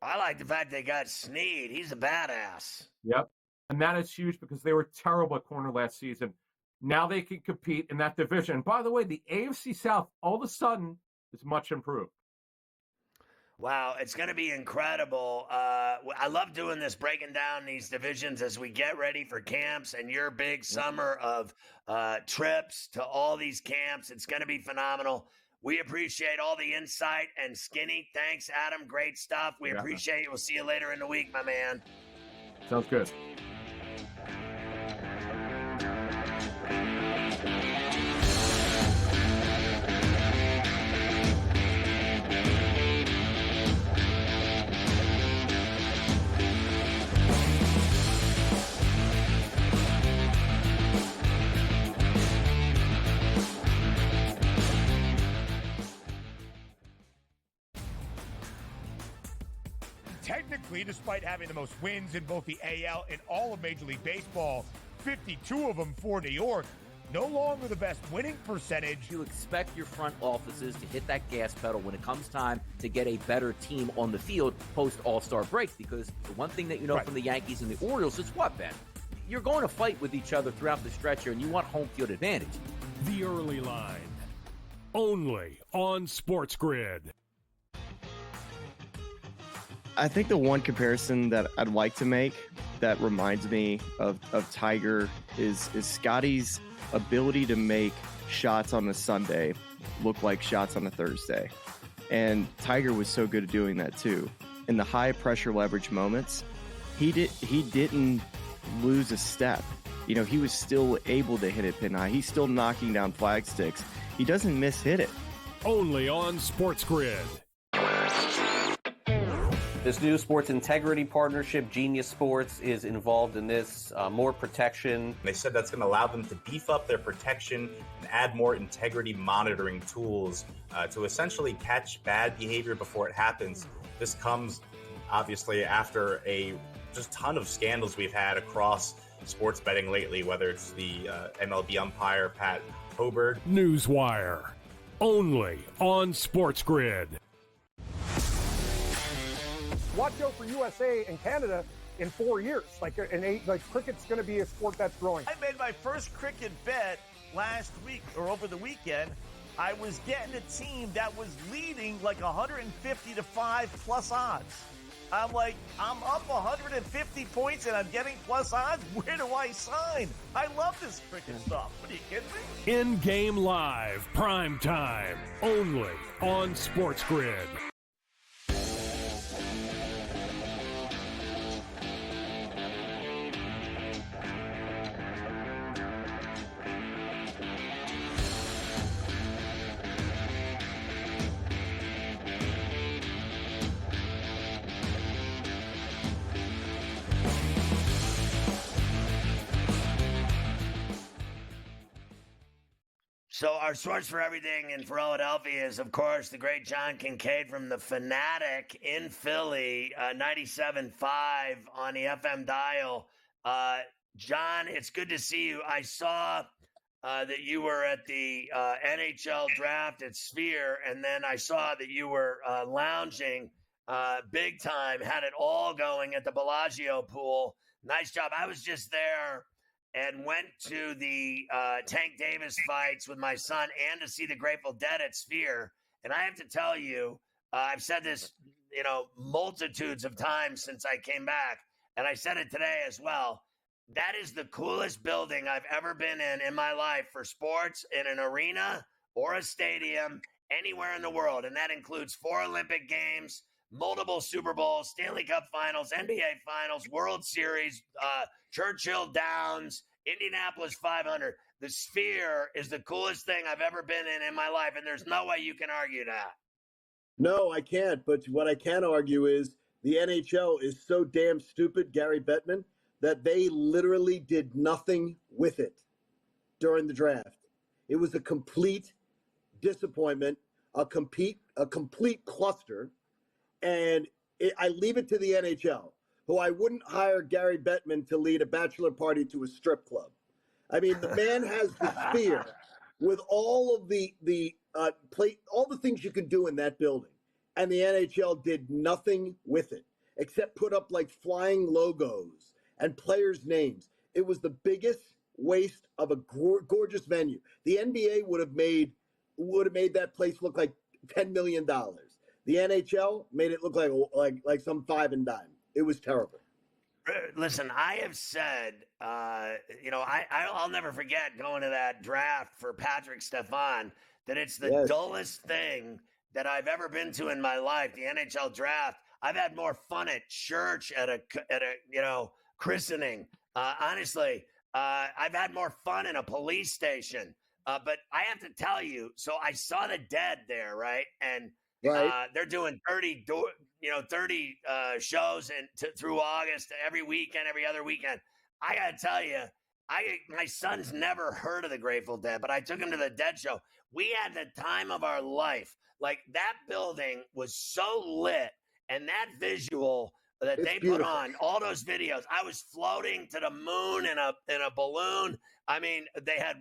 I like the fact they got Snead. He's a badass. Yep. And that is huge because they were terrible at corner last season. Now they can compete in that division. And by the way, the AFC South all of a sudden is much improved. Wow, it's going to be incredible. I love doing this, breaking down these divisions as we get ready for camps and your big summer of trips to all these camps. It's going to be phenomenal. We appreciate all the insight and Skinny. Thanks, Adam. Great stuff. We appreciate it. We'll see you later in the week, my man. Sounds good. Technically, despite having the most wins in both the AL and all of Major League Baseball, 52 of them for New York, no longer the best winning percentage. You expect your front offices to hit that gas pedal when it comes time to get a better team on the field post All-Star break, because the one thing that you know from the Yankees and the Orioles is what, Ben? You're going to fight with each other throughout the stretch here, and you want home field advantage. The Early Line, only on SportsGrid. I think the one comparison that I'd like to make that reminds me of Tiger is Scotty's ability to make shots on a Sunday look like shots on a Thursday. And Tiger was so good at doing that too. In the high pressure leverage moments, he didn't lose a step. You know, he was still able to hit it pin high. He's still knocking down flag sticks. He doesn't hit it. Only on SportsGrid. This new sports integrity partnership, Genius Sports, is involved in this. More protection. They said that's going to allow them to beef up their protection and add more integrity monitoring tools to essentially catch bad behavior before it happens. This comes, obviously, after a just ton of scandals we've had across sports betting lately, whether it's the MLB umpire, Pat Hobert. Newswire, only on SportsGrid. Watch out for USA and Canada in 4 years. Cricket's going to be a sport that's growing. I made my first cricket bet last week or over the weekend. I was getting a team that was leading like 150 to 5 plus odds. I'm like, I'm up 150 points and I'm getting plus odds. Where do I sign? I love this cricket stuff. What are you kidding me? In-game live, prime time, only on SportsGrid. So our source for everything in Philadelphia is, of course, the great John Kincaid from The Fanatic in Philly, 97.5 on the FM dial. John, it's good to see you. I saw that you were at the NHL draft at Sphere, and then I saw that you were lounging big time, had it all going at the Bellagio pool. Nice job. I was just there and went to the Tank Davis fights with my son and to see the Grateful Dead at Sphere. And I have to tell you, I've said this multitudes of times since I came back, and I said it today as well. That is the coolest building I've ever been in my life for sports, in an arena or a stadium anywhere in the world. And that includes 4 Olympic Games, multiple Super Bowls, Stanley Cup Finals, NBA Finals, World Series, Churchill Downs, Indianapolis 500. The Sphere is the coolest thing I've ever been in my life, and there's no way you can argue that. No, I can't. But what I can argue is the NHL is so damn stupid, Gary Bettman, that they literally did nothing with it during the draft. It was a complete disappointment, a complete cluster. And I leave it to the NHL, who I wouldn't hire Gary Bettman to lead a bachelor party to a strip club. I mean, the man has the Sphere with all of all the things you can do in that building. And the NHL did nothing with it except put up like flying logos and players' names. It was the biggest waste of a gorgeous venue. The NBA would have made that place look like $10 million. The NHL made it look like some five and dime. It was terrible. Listen, I have said, I'll never forget going to that draft for Patrick Stefan, that it's the dullest thing that I've ever been to in my life. The NHL draft. I've had more fun at church, at a christening. Honestly, I've had more fun in a police station. But I have to tell you, so I saw the Dead there, right? And they're doing 30 shows through August, every weekend, every other weekend. I got to tell you, my son's never heard of the Grateful Dead, but I took him to the Dead show. We had the time of our life. Like, that building was so lit, and that visual that they put on, all those videos. I was floating to the moon in a balloon. I mean, they had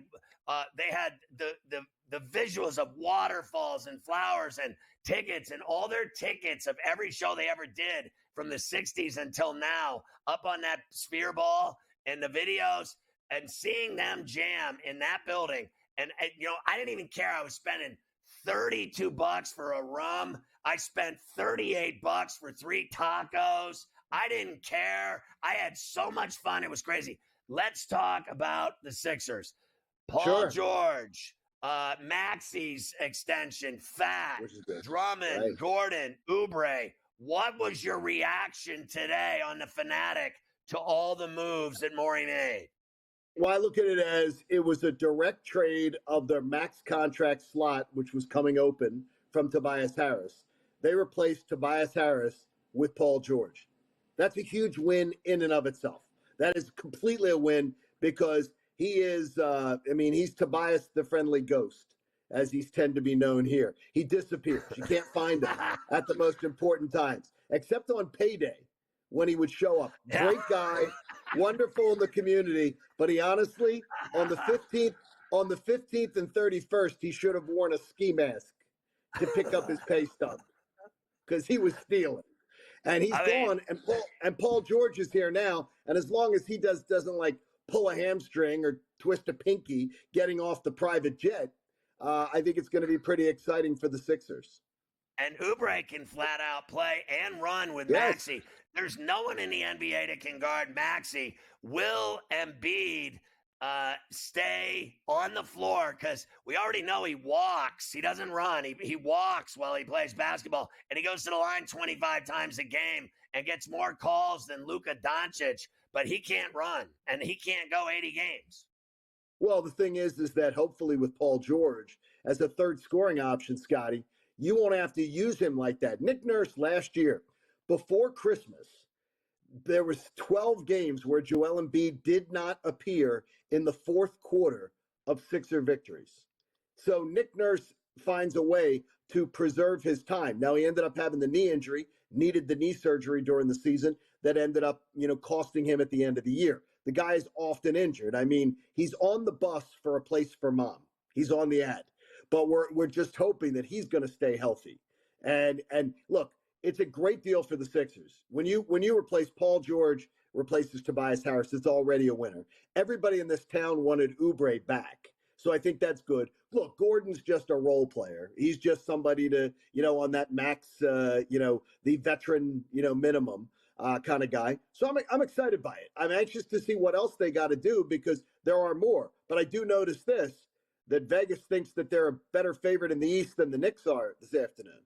the visuals of waterfalls and flowers and tickets, and all their tickets of every show they ever did from the 60s until now up on that Sphere ball, and the videos, and seeing them jam in that building. And I didn't even care. I was spending $32 for a rum. I spent $38 for 3 tacos. I didn't care. I had so much fun. It was crazy. Let's talk about the Sixers. Paul George, Maxi's extension, Fat, Drummond, Gordon, Oubre. What was your reaction today on the Fanatic to all the moves that Morey made? Well, I look at it as it was a direct trade of their max contract slot, which was coming open from Tobias Harris. They replaced Tobias Harris with Paul George. That's a huge win in and of itself. That is completely a win because he is, he's Tobias the Friendly Ghost, as he's tend to be known here. He disappears. You can't find him at the most important times, except on payday when he would show up. Great guy, wonderful in the community, but he honestly, on the 15th and 31st, he should have worn a ski mask to pick up his pay stub because he was stealing. And he's gone, and Paul George is here now, and as long as he doesn't like pull a hamstring or twist a pinky getting off the private jet, I think it's going to be pretty exciting for the Sixers. And Oubre can flat out play and run with Maxey. There's no one in the NBA that can guard Maxey. Will Embiid stay on the floor? Because we already know he walks. He doesn't run. He walks while he plays basketball. And he goes to the line 25 times a game and gets more calls than Luka Doncic. But he can't run, and he can't go 80 games. Well, the thing is that hopefully with Paul George as a third scoring option, Scotty, you won't have to use him like that. Nick Nurse last year, before Christmas, there was 12 games where Joel Embiid did not appear in the fourth quarter of Sixer victories. So Nick Nurse finds a way to preserve his time. Now, he ended up having the knee injury, needed the knee surgery during the season that ended up, costing him at the end of the year. The guy is often injured. I mean, he's on the bus for a place for mom. He's on the ad. But we're just hoping that he's going to stay healthy. And look, it's a great deal for the Sixers. When you replace Paul George, replaces Tobias Harris, it's already a winner. Everybody in this town wanted Oubre back. So I think that's good. Look, Gordon's just a role player. He's just somebody to, on that max, the veteran, minimum kind of guy. So I'm excited by it. I'm anxious to see what else they got to do because there are more. But I do notice that Vegas thinks that they're a better favorite in the East than the Knicks are this afternoon.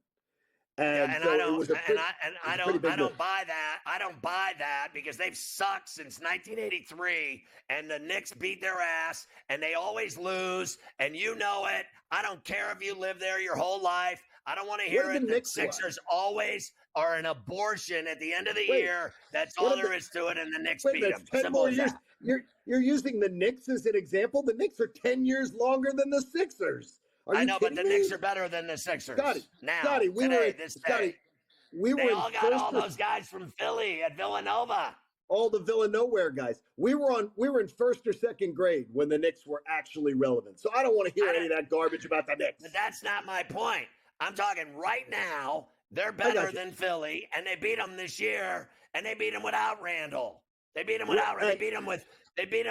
And yeah, and so I don't, it was a pretty, I don't buy that. I don't buy that because they've sucked since 1983, and the Knicks beat their ass, and they always lose, and you know it. I don't care if you live there your whole life. I don't want to hear it. The Sixers always are an abortion at the end of the year. That's all there is to it, and the Knicks beat them. 10 more years. You're using the Knicks as an example. The Knicks are 10 years longer than the Sixers. I know, but the Knicks are better than the Sixers. Scotty, we were all got all those guys from Philly at Villanova. All the Villanova guys. We were in first or second grade when the Knicks were actually relevant. So I don't want to hear any of that garbage about the Knicks. But that's not my point. I'm talking right now. They're better than Philly, and they beat them this year, and they beat them without Randall. They beat them without. They beat them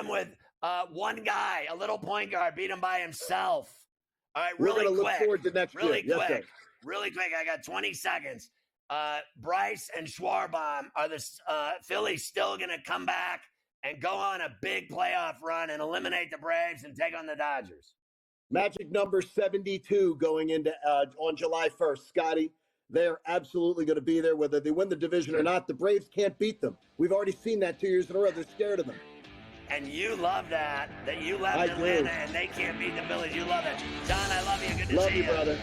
with one guy, a little point guard, beat him by himself. All right, we're going to look forward to next year. Really quick. I got 20 seconds. Bryce and Schwarbaum, are the Phillies still going to come back and go on a big playoff run and eliminate the Braves and take on the Dodgers? Magic number 72 going into on July 1st. Scotty, they're absolutely going to be there whether they win the division or not. The Braves can't beat them. We've already seen that 2 years in a row. They're scared of them. And you love that you left Atlanta and they can't beat the Phillies. You love it. John, I love you. Good to see you. Love you, brother.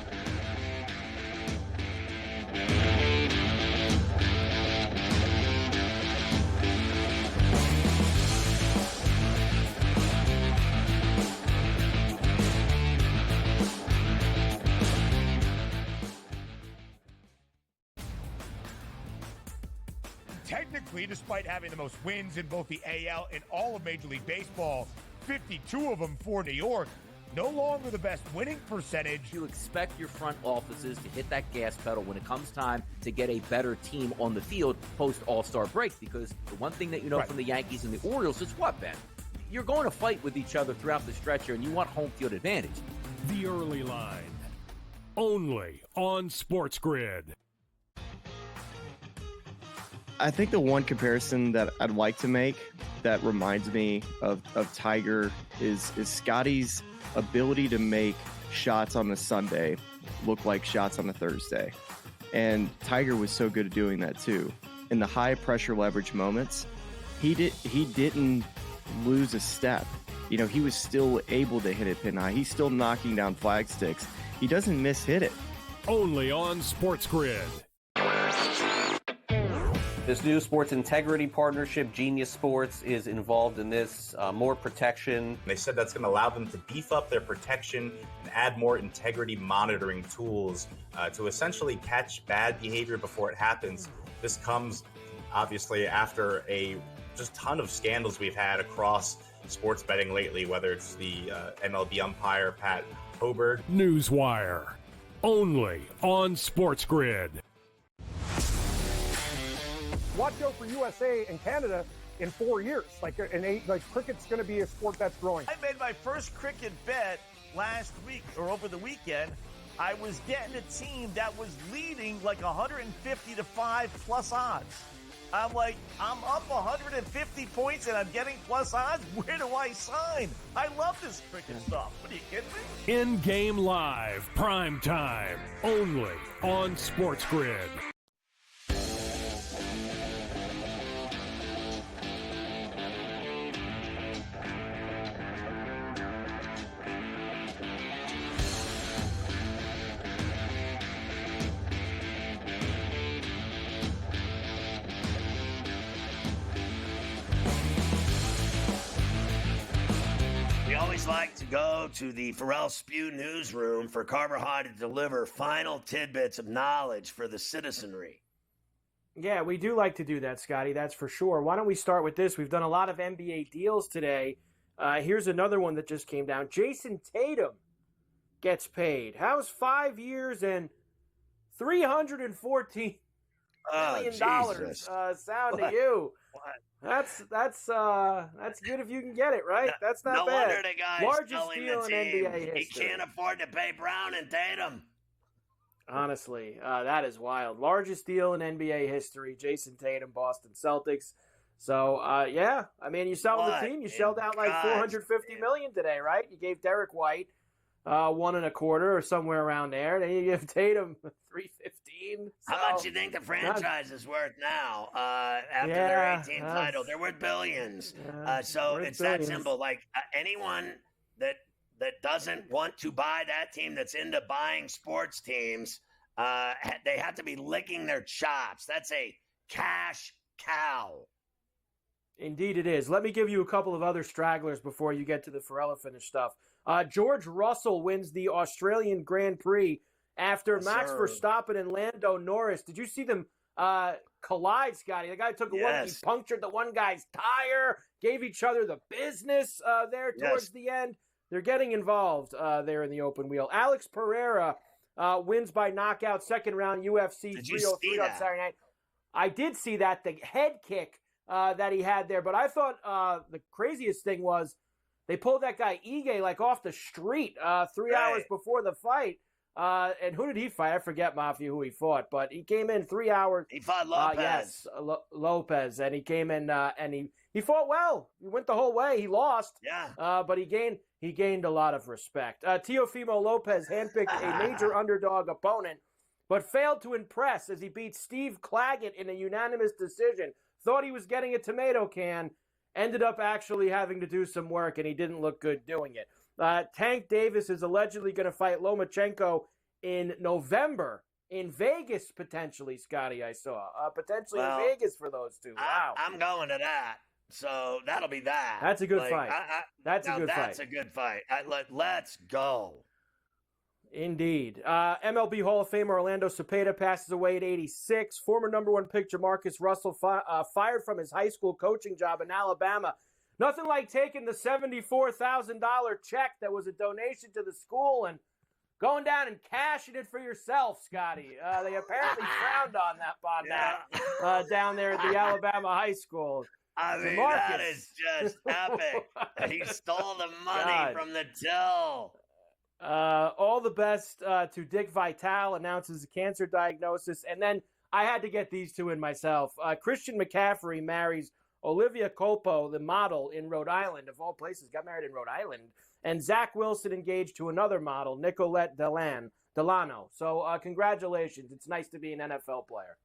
Technically, despite having the most wins in both the AL and all of Major League Baseball, 52 of them for New York, no longer the best winning percentage. You expect your front offices to hit that gas pedal when it comes time to get a better team on the field post All-Star break, because the one thing that you know from the Yankees and the Orioles is what, Ben? You're going to fight with each other throughout the stretch here, and you want home field advantage. The Early Line, only on SportsGrid. I think the one comparison that I'd like to make that reminds me of Tiger is Scotty's ability to make shots on a Sunday look like shots on a Thursday. And Tiger was so good at doing that too. In the high pressure leverage moments, he didn't lose a step. He was still able to hit it pin high. He's still knocking down flag sticks. He doesn't miss-hit it. Only on SportsGrid. This new sports integrity partnership, Genius Sports, is involved in this. More protection. They said that's going to allow them to beef up their protection and add more integrity monitoring tools to essentially catch bad behavior before it happens. This comes, obviously, after a just ton of scandals we've had across sports betting lately, whether it's the MLB umpire, Pat Hoberg. Newswire, only on SportsGrid. Watch out for USA and Canada in 4 years. Cricket's going to be a sport that's growing. I made my first cricket bet last week or over the weekend. I was getting a team that was leading like 150 to 5 plus odds. I'm like, I'm up 150 points and I'm getting plus odds. Where do I sign? I love this cricket stuff. What are you kidding me? In-game live, prime time, only on SportsGrid. Like to go to the Ferrall Spew newsroom for Carver High to deliver final tidbits of knowledge for the citizenry. Yeah, we do like to do that, Scotty, that's for sure. Why don't we start with this? We've done a lot of NBA deals today. Here's another one that just came down. Jason Tatum gets paid. How's 5 years and $314 million sound to you? That's good if you can get it, right? That's not no bad. wonder the guy's Largest telling deal the in team NBA he history. can't afford to pay Brown and Tatum. Honestly, that is wild. Largest deal in NBA history. Jason Tatum, Boston Celtics. So, yeah, I mean, you sell the team. You shelled out like $450 million today, right? You gave Derek White $1.25 or somewhere around there. Then you give Tatum $315. How much do you think the franchise is worth now after their 18th title? They're worth billions. So it's that simple. Like anyone that doesn't want to buy that team, that's into buying sports teams, they have to be licking their chops. That's a cash cow. Indeed it is. Let me give you a couple of other stragglers before you get to the Ferrall finish stuff. George Russell wins the Australian Grand Prix after Max Verstappen and Lando Norris. Did you see them collide, Scotty? The guy took one, he punctured the one guy's tire, gave each other the business there towards the end. They're getting involved there in the open wheel. Alex Pereira wins by knockout, second round UFC 303 on Saturday night. I did see that, the head kick that he had there, but I thought the craziest thing was they pulled that guy Ige like off the street 3 hours before the fight. And who did he fight? I forget, Mafia, who he fought, but he came in 3 hours. He fought Lopez. Lopez, and he came in and he fought well. He went the whole way. He lost, but he gained a lot of respect. Teofimo Lopez handpicked a major underdog opponent, but failed to impress as he beat Steve Claggett in a unanimous decision. Thought he was getting a tomato can, ended up actually having to do some work, and he didn't look good doing it. Tank Davis is allegedly going to fight Lomachenko in November in Vegas, potentially, Scotty, I saw. Potentially in Vegas for those two. Wow. I'm going to that. So that'll be that. That's a good fight. That's a good fight. Let's go. Indeed. MLB Hall of Famer Orlando Cepeda passes away at 86. Former number one pick Jamarcus Russell fired from his high school coaching job in Alabama. Nothing like taking the $74,000 check that was a donation to the school and going down and cashing it for yourself, Scotty. They apparently frowned on that down there at the Alabama high school. I mean, that is just epic. He stole the money from the till. All the best to Dick Vitale, announces a cancer diagnosis. And then I had to get these two in myself. Christian McCaffrey marries Olivia Colpo, the model in Rhode Island, of all places, got married in Rhode Island. And Zach Wilson engaged to another model, Nicolette Delano. So congratulations. It's nice to be an NFL player.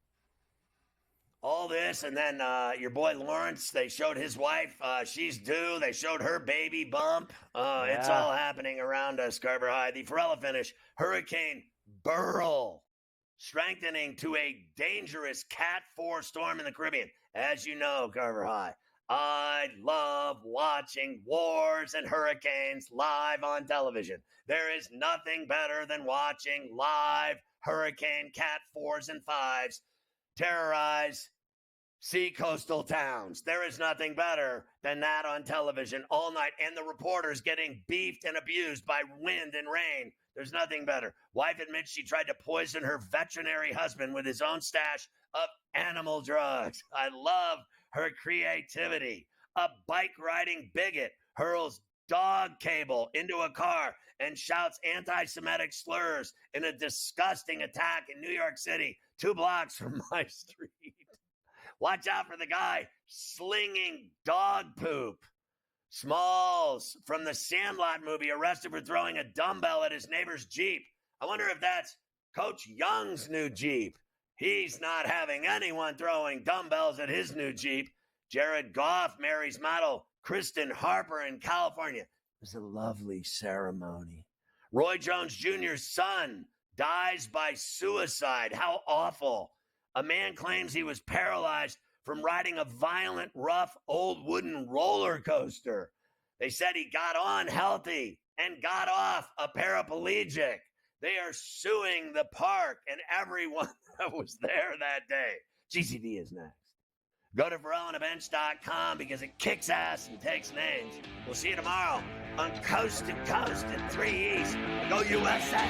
All this, and then your boy Lawrence, they showed his wife. She's due. They showed her baby bump. It's all happening around us, Carver High. The Ferrall finish, Hurricane Beryl, strengthening to a dangerous Cat 4 storm in the Caribbean. As you know, Carver High, I love watching wars and hurricanes live on television. There is nothing better than watching live hurricane Cat 4s and 5s terrorize sea coastal towns. There is nothing better than that on television all night, and the reporters getting beefed and abused by wind and rain. There's nothing better. Wife admits she tried to poison her veterinary husband with his own stash of animal drugs. I love her creativity. A bike-riding bigot hurls dog cable into a car and shouts anti-Semitic slurs in a disgusting attack in New York City, 2 blocks from my street. Watch out for the guy slinging dog poop. Smalls from the Sandlot movie arrested for throwing a dumbbell at his neighbor's Jeep. I wonder if that's Coach Young's new Jeep. He's not having anyone throwing dumbbells at his new Jeep. Jared Goff marries model Kristen Harper in California. It was a lovely ceremony. Roy Jones Jr.'s son dies by suicide. How awful. A man claims he was paralyzed from riding a violent, rough, old wooden roller coaster. They said he got on healthy and got off a paraplegic. They are suing the park and everyone that was there that day. GCD is next. Go to FerrallOnABench.com because it kicks ass and takes names. We'll see you tomorrow on Coast to Coast at 3 East. Go USA!